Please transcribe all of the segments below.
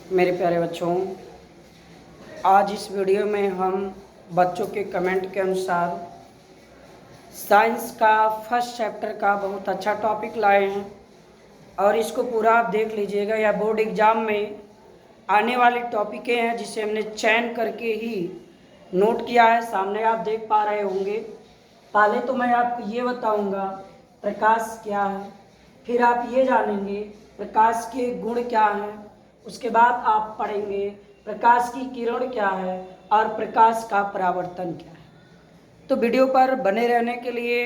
मेरे प्यारे बच्चों, आज इस वीडियो में हम बच्चों के कमेंट के अनुसार साइंस का फर्स्ट चैप्टर का बहुत अच्छा टॉपिक लाए हैं और इसको पूरा आप देख लीजिएगा। यह बोर्ड एग्ज़ाम में आने वाली टॉपिकें हैं जिसे हमने चयन करके ही नोट किया है। सामने आप देख पा रहे होंगे। पहले तो मैं आपको ये बताऊंगा प्रकाश क्या है, फिर आप ये जानेंगे प्रकाश के गुण क्या हैं, उसके बाद आप पढ़ेंगे प्रकाश की किरण क्या है और प्रकाश का परावर्तन क्या है। तो वीडियो पर बने रहने के लिए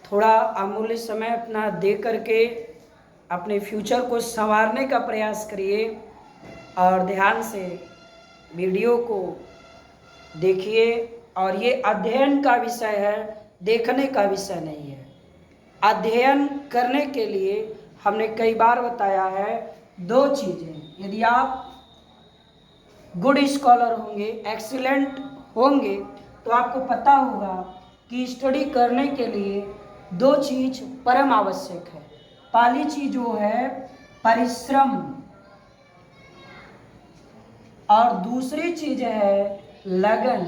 थोड़ा अमूल्य समय अपना दे करके अपने फ्यूचर को संवारने का प्रयास करिए और ध्यान से वीडियो को देखिए। और ये अध्ययन का विषय है, देखने का विषय नहीं है। अध्ययन करने के लिए हमने कई बार बताया है दो चीज़ें। यदि आप गुड स्कॉलर होंगे, एक्सीलेंट होंगे, तो आपको पता होगा कि स्टडी करने के लिए दो चीज़ परम आवश्यक है। पहली चीज़ जो है परिश्रम और दूसरी चीज़ है लगन।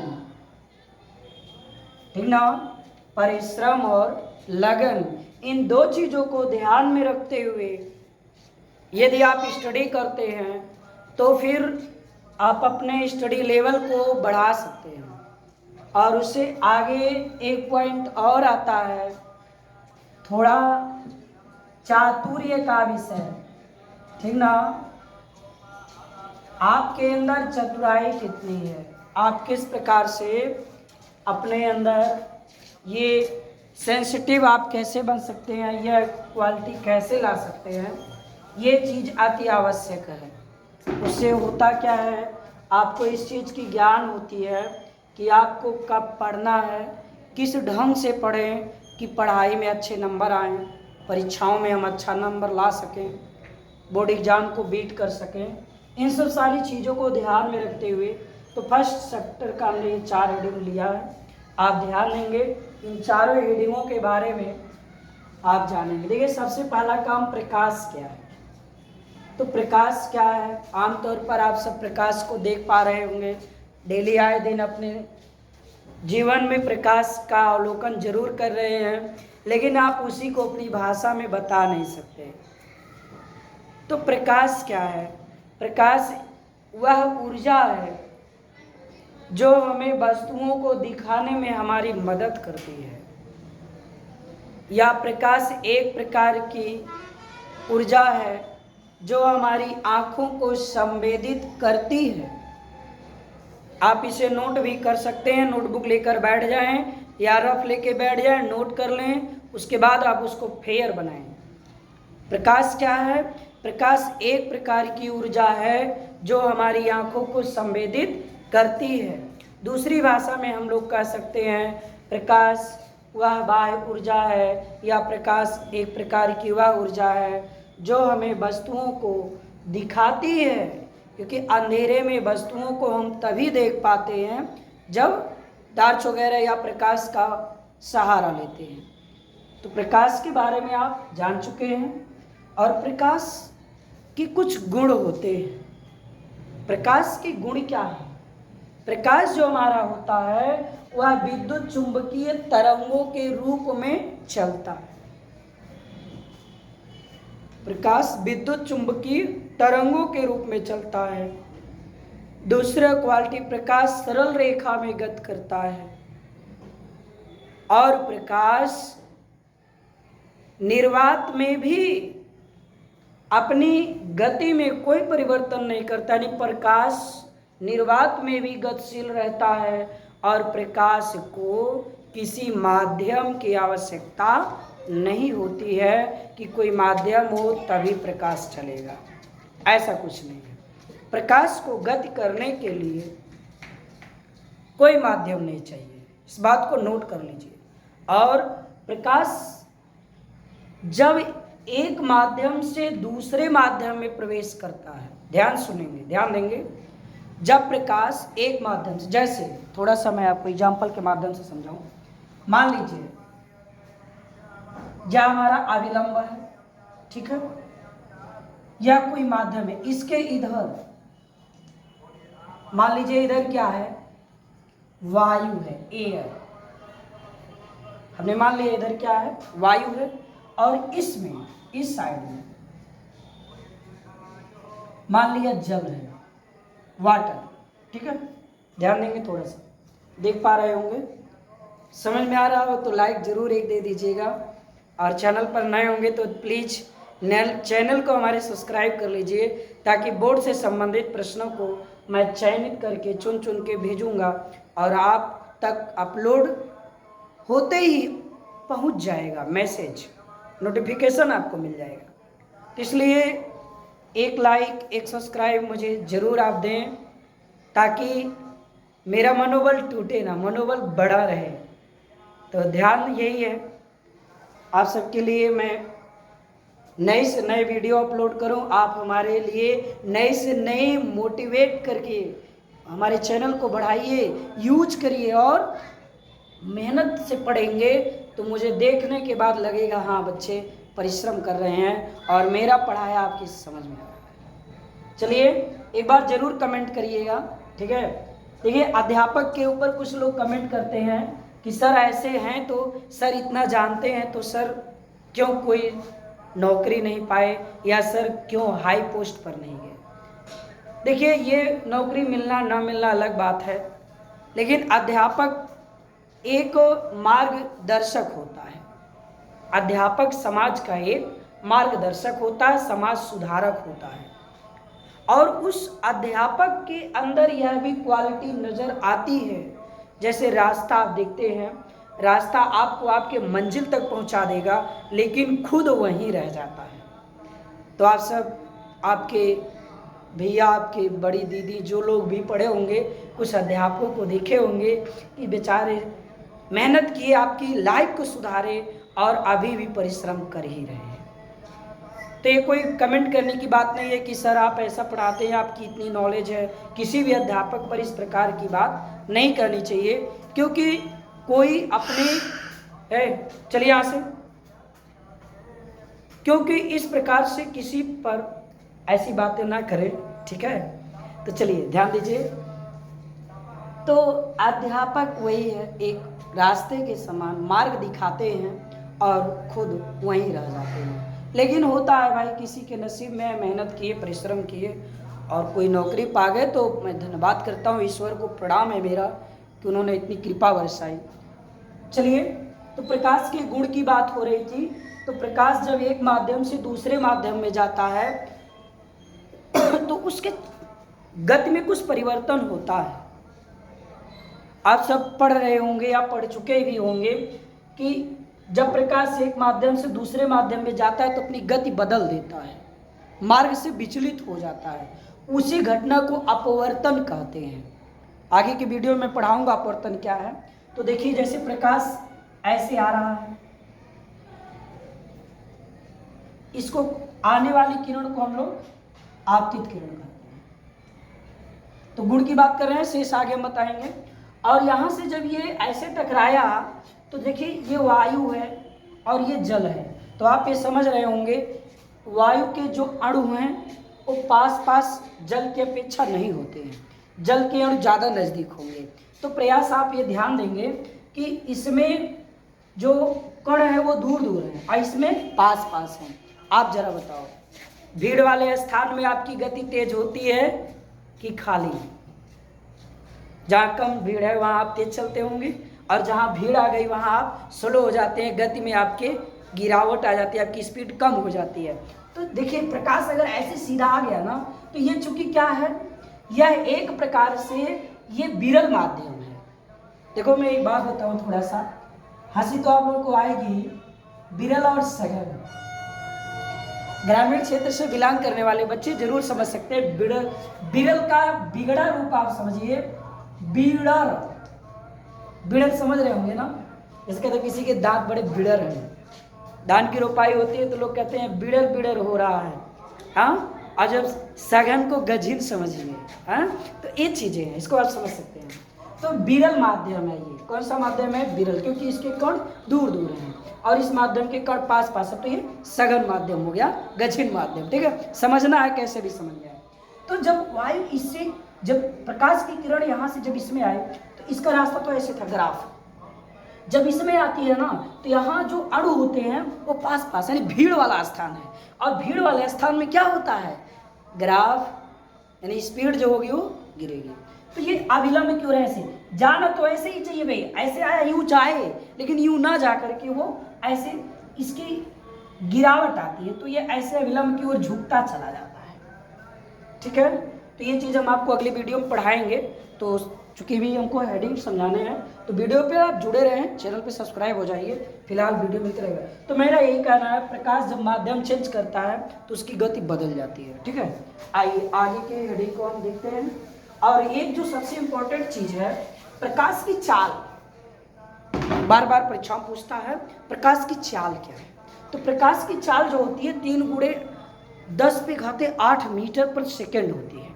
ठीक ना? परिश्रम और लगन, इन दो चीज़ों को ध्यान में रखते हुए यदि आप स्टडी करते हैं तो फिर आप अपने स्टडी लेवल को बढ़ा सकते हैं। और उससे आगे एक पॉइंट और आता है, थोड़ा चातुर्य का विषय। ठीक ना? आपके अंदर चतुराई कितनी है, आप किस प्रकार से अपने अंदर ये सेंसिटिव आप कैसे बन सकते हैं, यह क्वालिटी कैसे ला सकते हैं, ये चीज़ अति आवश्यक है। उससे होता क्या है, आपको इस चीज़ की ज्ञान होती है कि आपको कब पढ़ना है, किस ढंग से पढ़ें कि पढ़ाई में अच्छे नंबर आएँ, परीक्षाओं में हम अच्छा नंबर ला सकें, बोर्ड एग्ज़ाम को बीट कर सकें। इन सब सारी चीज़ों को ध्यान में रखते हुए तो फर्स्ट चैप्टर का हमने ये 4 हेडिंग लिया है। आप ध्यान देंगे, इन चारों हेडिंगों के बारे में आप जानेंगे। देखिए, सबसे पहला काम प्रकाश क्या है। तो प्रकाश क्या है, आमतौर पर आप सब प्रकाश को देख पा रहे होंगे। डेली आए दिन अपने जीवन में प्रकाश का अवलोकन जरूर कर रहे हैं, लेकिन आप उसी को अपनी भाषा में बता नहीं सकते। तो प्रकाश क्या है? प्रकाश वह ऊर्जा है जो हमें वस्तुओं को दिखाने में हमारी मदद करती है। या प्रकाश एक प्रकार की ऊर्जा है जो हमारी आँखों को संवेदित करती है। आप इसे नोट भी कर सकते हैं, नोटबुक लेकर बैठ जाएं या रफ लेके बैठ जाएं, नोट कर लें, उसके बाद आप उसको फेयर बनाएं। प्रकाश क्या है? प्रकाश एक प्रकार की ऊर्जा है जो हमारी आँखों को संवेदित करती है। दूसरी भाषा में हम लोग कह सकते हैं प्रकाश वह बाह्य ऊर्जा है, या प्रकाश एक प्रकार की वह ऊर्जा है जो हमें वस्तुओं को दिखाती है। क्योंकि अंधेरे में वस्तुओं को हम तभी देख पाते हैं जब टॉर्च वगैरह या प्रकाश का सहारा लेते हैं। तो प्रकाश के बारे में आप जान चुके हैं। और प्रकाश के कुछ गुण होते हैं। प्रकाश के गुण क्या है? प्रकाश जो हमारा होता है वह विद्युत चुंबकीय तरंगों के रूप में चलता है। प्रकाश विद्युत चुंबकीय तरंगों के रूप में चलता है। दूसरा क्वालिटी, प्रकाश सरल रेखा में गति करता है। और प्रकाश निर्वात में भी अपनी गति में कोई परिवर्तन नहीं करता, यानी प्रकाश निर्वात में भी गतिशील रहता है और प्रकाश को किसी माध्यम की आवश्यकता नहीं होती है कि कोई माध्यम हो तभी प्रकाश चलेगा, ऐसा कुछ नहीं है। प्रकाश को गति करने के लिए कोई माध्यम नहीं चाहिए, इस बात को नोट कर लीजिए। और प्रकाश जब एक माध्यम से दूसरे माध्यम में प्रवेश करता है, ध्यान सुनेंगे, ध्यान देंगे, जब प्रकाश एक माध्यम से, जैसे थोड़ा सा मैं आपको एग्जाम्पल के माध्यम से समझाऊं। मान लीजिए यह हमारा अभिलंब है, ठीक है, या कोई माध्यम है, इसके इधर मान लीजिए इधर क्या है, वायु है, एयर, हमने मान लिया इधर क्या है, वायु है, और इसमें इस साइड में मान लिया जल है, वाटर, ठीक है। ध्यान देंगे, थोड़ा सा देख पा रहे होंगे, समझ में आ रहा हो तो लाइक जरूर एक दे दीजिएगा, और चैनल पर नए होंगे तो प्लीज़ चैनल को हमारे सब्सक्राइब कर लीजिए, ताकि बोर्ड से संबंधित प्रश्नों को मैं चयनित करके चुन चुन के भेजूंगा और आप तक अपलोड होते ही पहुंच जाएगा मैसेज, नोटिफिकेशन आपको मिल जाएगा। तो इसलिए एक लाइक, एक सब्सक्राइब मुझे ज़रूर आप दें, ताकि मेरा मनोबल टूटे ना, मनोबल बढ़ा रहे। तो ध्यान यही है, आप सबके लिए मैं नए से नए वीडियो अपलोड करूं, आप हमारे लिए नए से नए मोटिवेट करके हमारे चैनल को बढ़ाइए, यूज करिए, और मेहनत से पढ़ेंगे तो मुझे देखने के बाद लगेगा हाँ बच्चे परिश्रम कर रहे हैं और मेरा पढ़ाया आपकी समझ में आ रहा है। चलिए एक बार ज़रूर कमेंट करिएगा, ठीक है। देखिए अध्यापक के ऊपर कुछ लोग कमेंट करते हैं कि सर ऐसे हैं तो सर इतना जानते हैं तो सर क्यों कोई नौकरी नहीं पाए, या सर क्यों हाई पोस्ट पर नहीं गए। देखिए ये नौकरी मिलना ना मिलना अलग बात है, लेकिन अध्यापक एक मार्गदर्शक होता है। अध्यापक समाज का एक मार्गदर्शक होता है, समाज सुधारक होता है, और उस अध्यापक के अंदर यह भी क्वालिटी नज़र आती है। जैसे रास्ता आप देखते हैं, रास्ता आपको आपके मंजिल तक पहुंचा देगा, लेकिन खुद वहीं रह जाता है। तो आप सब, आपके भैया, आपके बड़ी दीदी, जो लोग भी पढ़े होंगे, कुछ अध्यापकों को देखे होंगे कि बेचारे मेहनत किए आपकी लाइफ को सुधारे और अभी भी परिश्रम कर ही रहे हैं। तो ये कोई कमेंट करने की बात नहीं है कि सर आप ऐसा पढ़ाते हैं, आपकी इतनी नॉलेज है। किसी भी अध्यापक पर इस प्रकार की बात नहीं करनी चाहिए, क्योंकि कोई अपने चलिए यहाँ से, क्योंकि इस प्रकार से किसी पर ऐसी बातें ना करें, ठीक है। तो चलिए ध्यान दीजिए। तो अध्यापक वही है, एक रास्ते के समान मार्ग दिखाते हैं और खुद वहीं रह जाते हैं। लेकिन होता है भाई, किसी के नसीब में मेहनत किए, परिश्रम किए और कोई नौकरी पा गए, तो मैं धन्यवाद करता हूँ, ईश्वर को प्रणाम है मेरा कि उन्होंने इतनी कृपा बरसाई। चलिए, तो प्रकाश के गुण की बात हो रही थी। तो प्रकाश जब एक माध्यम से दूसरे माध्यम में जाता है तो उसके गति में कुछ परिवर्तन होता है। आप सब पढ़ रहे होंगे या पढ़ चुके भी होंगे कि जब प्रकाश एक माध्यम से दूसरे माध्यम में जाता है तो अपनी गति बदल देता है, मार्ग से विचलित हो जाता है। उसी घटना को अपवर्तन कहते हैं। आगे की वीडियो में पढ़ाऊंगा अपवर्तन क्या है। तो देखिए, जैसे प्रकाश ऐसे आ रहा है, इसको आने वाली किरण को हम लोग आपतित किरण कहते हैं। तो गुण की बात कर रहे हैं, शेष आगे हम बताएंगे। और यहाँ से जब ये ऐसे टकराया तो देखिए ये वायु है और ये जल है। तो आप ये समझ रहे होंगे वायु के जो अणु हैं वो पास पास जल की अपेक्षा नहीं होते हैं, जल के अणु ज़्यादा नज़दीक होंगे। तो प्रयास आप ये ध्यान देंगे कि इसमें जो कण है वो दूर दूर है और इसमें पास पास है। आप जरा बताओ, भीड़ वाले स्थान में आपकी गति तेज होती है कि खाली? जहाँ कम भीड़ है वहाँ आप तेज चलते होंगे, और जहाँ भीड़ आ गई वहाँ आप स्लो हो जाते हैं, गति में आपके गिरावट आ जाती है, आपकी स्पीड कम हो जाती है। तो देखिए प्रकाश अगर ऐसे सीधा आ गया ना, तो ये चूंकि क्या है, यह एक प्रकार से ये विरल माध्यम है। देखो मैं एक बात बताऊँ, थोड़ा सा हंसी तो आप लोगों को आएगी। विरल और सघन, ग्रामीण क्षेत्र से बिलोंग करने वाले बच्चे जरूर समझ सकते हैं। विरल, विरल का बिगड़ा रूप आप समझिए, बिड़र। बिड़र समझ रहे होंगे ना, इसके तो किसी के दांत बड़े बिड़र हैं। धान की रोपाई होती है तो लोग कहते हैं बिड़र बिड़र हो रहा है, हाँ। और जब सघन को गझिन समझिए, हाँ, तो ये चीज़ें हैं, इसको आप समझ सकते हैं। तो विरल माध्यम है ये। कौन सा माध्यम है? विरल, क्योंकि इसके कण दूर दूर हैं और इस माध्यम के कण पास पास है, तो ये सघन माध्यम हो गया, गहन माध्यम। ठीक है, समझना है, कैसे भी समझ जाए। तो जब वायु इससे, जब प्रकाश की किरण यहाँ से जब इसमें आए तो इसका रास्ता तो ऐसे था, ग्राफ। जब इसमें आती है ना तो यहाँ जो अणु होते हैं वो पास पास, यानी भीड़ वाला स्थान है, और भीड़ वाले स्थान में क्या होता है? ग्राफ, यानी स्पीड जो होगी वो गिरेगी। तो ये अविलंब क्यों रहे? ऐसे जाना तो ऐसे ही चाहिए भाई, ऐसे आया यूं चाहे, लेकिन यूं ना जा करके वो ऐसे इसकी गिरावट आती है, तो ये ऐसे अविलंब की ओर झुकता चला जाता है। ठीक है, तो ये चीज़ हम आपको अगली वीडियो में पढ़ाएंगे। तो चूंकि भी हमको हेडिंग समझाने हैं तो वीडियो पे आप जुड़े रहें, चैनल पे सब्सक्राइब हो जाइए। फिलहाल वीडियो मिलते रहेगा। तो मेरा यही कहना है, प्रकाश जब माध्यम चेंज करता है तो उसकी गति बदल जाती है। ठीक है, आइए आगे के हेडिंग को हम देखते हैं। और एक जो सबसे इम्पोर्टेंट चीज़ है, प्रकाश की चाल। बार बार परीक्षा में पूछता है प्रकाश की चाल क्या है। तो प्रकाश की चाल जो होती है 3×10⁸ मीटर पर सेकेंड होती है।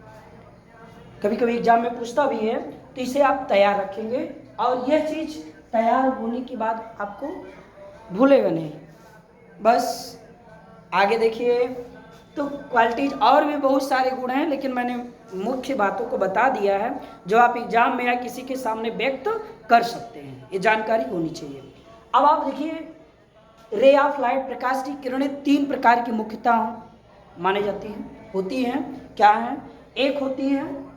कभी कभी एग्जाम में पूछता भी है, तो इसे आप तैयार रखेंगे और यह चीज़ तैयार होने के बाद आपको भूलेगा नहीं। बस आगे देखिए। तो क्वालिटीज और भी बहुत सारे गुण हैं, लेकिन मैंने मुख्य बातों को बता दिया है जो आप एग्जाम में या किसी के सामने व्यक्त कर सकते हैं। ये जानकारी होनी चाहिए। अब आप देखिए, रे ऑफ लाइट, प्रकाश की किरणें 3 प्रकार की मुख्यतः मानी जाती हैं, होती हैं। क्या है? एक होती है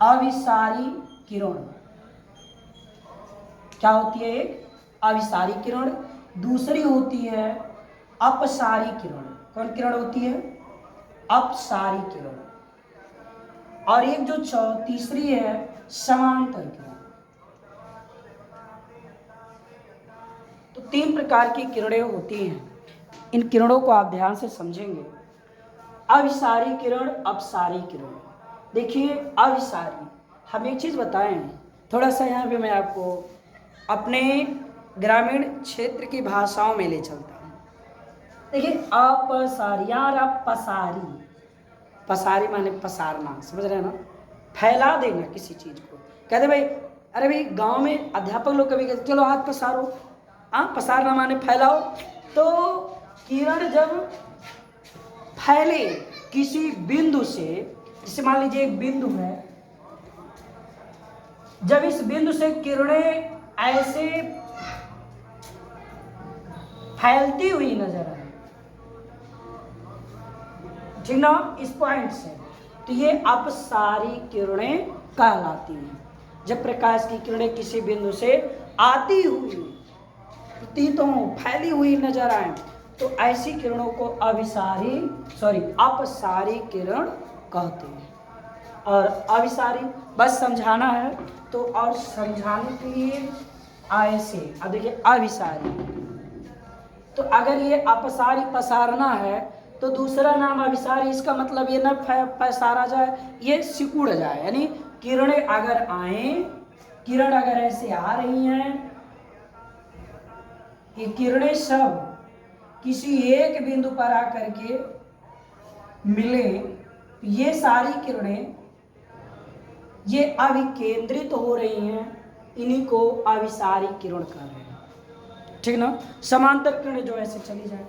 अविसारी किरण। क्या होती है? एक अविसारी किरण। दूसरी होती है अपसारी किरण। कौन किरण होती है? अपसारी किरण। और एक जो तीसरी है समांतर किरण। तो 3 प्रकार की किरणें होती हैं। इन किरणों को आप ध्यान से समझेंगे। अविसारी किरण, अपसारी किरण। देखिए, अविसारी, हम एक चीज़ बताएं, थोड़ा सा यहाँ पे मैं आपको अपने ग्रामीण क्षेत्र की भाषाओं में ले चलता हूँ। देखिए, अपसारी और अपसारी, पसारी माने पसारना, समझ रहे हैं ना? फैला देना किसी चीज़ को। कहते भाई, अरे भाई गांव में अध्यापक लोग कभी कहते चलो हाथ पसारो। हाँ, पसारना माने फैलाओ। तो किरण जब फैले किसी बिंदु से, जैसे मान लीजिए एक बिंदु है, जब इस बिंदु से किरणें ऐसे फैलती हुई नजर आए, ठीक ना, इस पॉइंट से, तो ये अपसारी किरणें कहलाती हैं। जब प्रकाश की किरणें किसी बिंदु से आती हुई, प्रतीतों फैली हुई नजर आए, तो ऐसी किरणों को अपसारी किरण कहते हैं। और अविसारी बस समझाना है तो, और समझाने के लिए ऐसे। अब देखिए, अविसारी, तो अगर ये अपसारी पसारना है तो दूसरा नाम अविसारी। इसका मतलब ये न पसारा जाए, ये सिकुड़ जाए। यानी किरणें अगर आए, किरण अगर ऐसे आ रही हैं, ये किरणें सब किसी एक बिंदु पर आकर के मिले, ये सारी किरणें ये अविकेंद्रित हो रही हैं, इन्हीं को अविसारी किरण कह रहे हैं। ठीक ना? समांतर किरणें जो ऐसे चली जाए,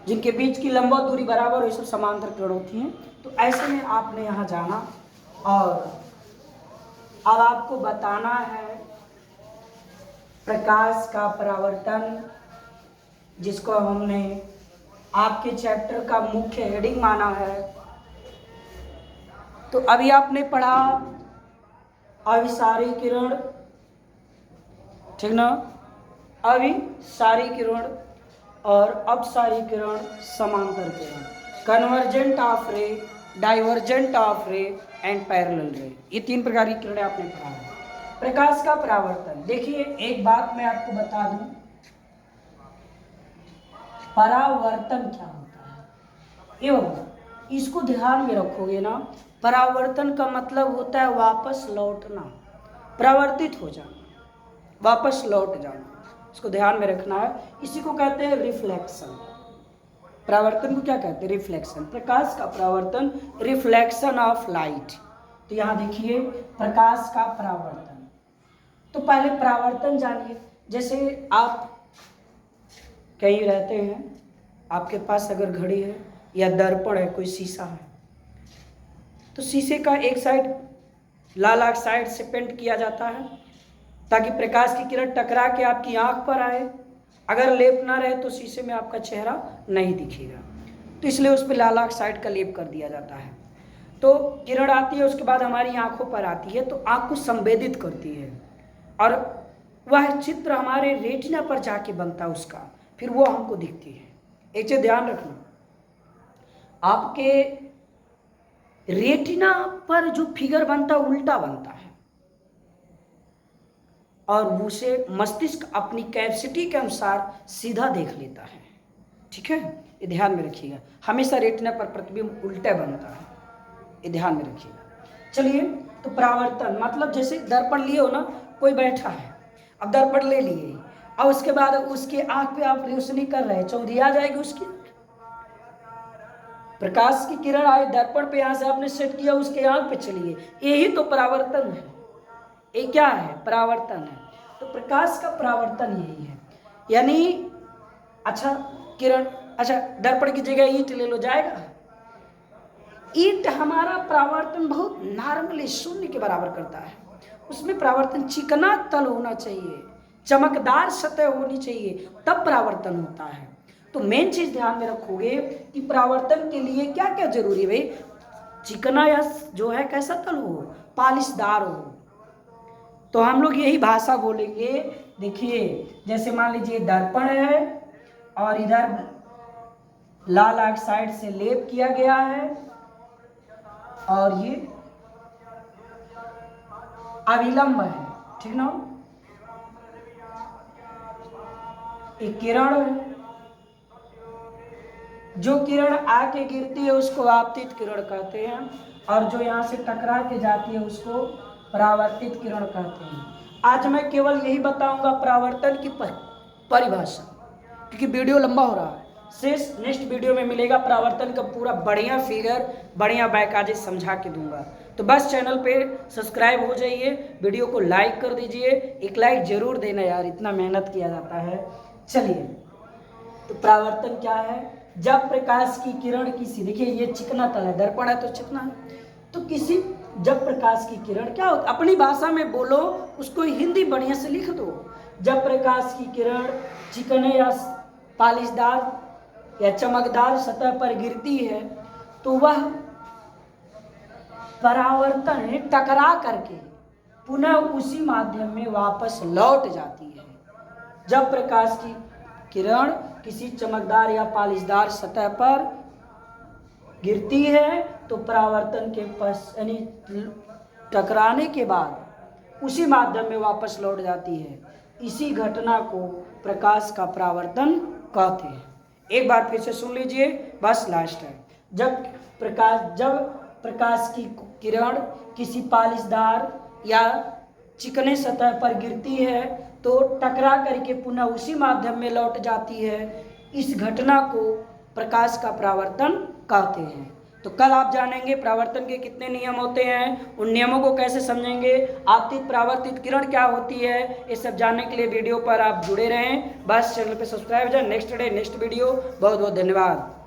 जिनके बीच की लंबवत दूरी बराबर हो, ये सब समांतर किरण होती हैं। तो ऐसे में आपने यहाँ जाना और अब आपको बताना है प्रकाश का परावर्तन, जिसको हमने आपके चैप्टर का मुख्य हेडिंग माना है। तो अभी आपने पढ़ा अविसारी किरण, ठीक ना, अविसारी किरण और अपसारी किरण, समांतर किरण, convergent of ray, divergent of ray and parallel ray. ये 3 प्रकार की किरणें आपने पढ़ा है। प्रकाश का परावर्तन, देखिए एक बात मैं आपको बता दूं, परावर्तन क्या होता है, एवं इसको ध्यान में रखोगे ना। परावर्तन का मतलब होता है वापस लौटना, परावर्तित हो जाना, वापस लौट जाना। इसको ध्यान में रखना है। इसी को कहते हैं रिफ्लेक्शन। परावर्तन को क्या कहते हैं? रिफ्लेक्शन। प्रकाश का परावर्तन, रिफ्लेक्शन ऑफ लाइट। तो यहाँ देखिए प्रकाश का परावर्तन। तो पहले परावर्तन जानिए। जैसे आप कहीं रहते हैं, आपके पास अगर घड़ी है या दर्पण है, कोई शीशा है, तो शीशे का एक साइड लाल ऑक्साइड से पेंट किया जाता है ताकि प्रकाश की किरण टकरा के आपकी आंख पर आए। अगर लेप ना रहे तो शीशे में आपका चेहरा नहीं दिखेगा, तो इसलिए उस पर लाल ऑक्साइड का लेप कर दिया जाता है। तो किरण आती है, उसके बाद हमारी आंखों पर आती है, तो आंख को संवेदित करती है और वह चित्र हमारे रेटिना पर जाके बनता है उसका, फिर वो हमको दिखती है। एक चीज ध्यान रखना, आपके रेटिना पर जो फिगर बनता है उल्टा बनता है और उसे मस्तिष्क अपनी कैपेसिटी के अनुसार सीधा देख लेता है। ठीक है, ये ध्यान में रखिएगा। हमेशा रेटिना पर प्रतिबिंब उल्टा बनता है, ये ध्यान में रखिएगा। चलिए, तो परावर्तन मतलब जैसे दर्पण लिए हो ना, कोई बैठा है, अब दर्पण ले लिए और उसके बाद उसके आंख पे आप रोशनी कर रहे हैं, चौंधी आ जाएगी उसकी। प्रकाश की किरण आए दर्पण पे, यहां से आपने सेट किया, उसके आंख पे चलिए, यही तो परावर्तन है। ये क्या है? परावर्तन है। तो प्रकाश का परावर्तन यही है। यानी अच्छा किरण, अच्छा दर्पण की जगह ईंट ले लो, जाएगा? ईंट हमारा परावर्तन बहुत नॉर्मली शून्य के बराबर करता है। उसमें परावर्तन चिकना तल होना चाहिए, चमकदार सतह होनी चाहिए, तब परावर्तन होता है। तो मेन चीज ध्यान में रखोगे कि परावर्तन के लिए क्या क्या जरूरी है भाई? चिकना या जो है कैसा तल हो, पालिशदार हो। तो हम लोग यही भाषा बोलेंगे। देखिए, जैसे मान लीजिए दर्पण है और इधर लाल ऑक्साइड से लेप किया गया है और ये अविलंब है, ठीक ना? एक किरण है, जो किरण आके गिरती है उसको आपतित किरण कहते हैं और जो यहाँ से टकरा के जाती है उसको परावर्तित किरण कहते हैं। आज मैं केवल यही बताऊंगा परावर्तन की परिभाषा, क्योंकि वीडियो लंबा हो रहा है। शेष नेक्स्ट वीडियो में मिलेगा, परावर्तन का पूरा बढ़िया फिगर, बढ़िया बाकायदे समझा के दूंगा। तो बस चैनल पे सब्सक्राइब हो जाइए, वीडियो को लाइक कर दीजिए, एक लाइक जरूर देना यार, इतना मेहनत किया जाता है। चलिए, तो परावर्तन क्या है? जब प्रकाश की किरण किसी, देखिए ये चिकना तल है, दर्पण है तो चिकना है, तो किसी जब प्रकाश की किरण क्या होता, अपनी भाषा में बोलो, उसको हिंदी बढ़िया से लिख दो। जब प्रकाश की किरण चिकने या पालिशदार या चमकदार सतह पर गिरती है तो वह परावर्तन टकरा करके पुनः उसी माध्यम में वापस लौट जाती है। जब प्रकाश की किरण किसी चमकदार या पालिशदार सतह पर गिरती है तो परावर्तन के यानी टकराने के बाद उसी माध्यम में वापस लौट जाती है। इसी घटना को प्रकाश का परावर्तन कहते हैं। एक बार फिर से सुन लीजिए, बस लास्ट है। जब प्रकाश की किरण किसी पालिशदार या चिकने सतह पर गिरती है तो टकरा करके पुनः उसी माध्यम में लौट जाती है। इस घटना को प्रकाश का परावर्तन कहते हैं। तो कल आप जानेंगे परावर्तन के कितने नियम होते हैं, उन नियमों को कैसे समझेंगे, आपतित परावर्तित किरण क्या होती है, ये सब जानने के लिए वीडियो पर आप जुड़े रहें। बस चैनल पे सब्सक्राइब हो जाए। Next day next video. बहुत बहुत धन्यवाद।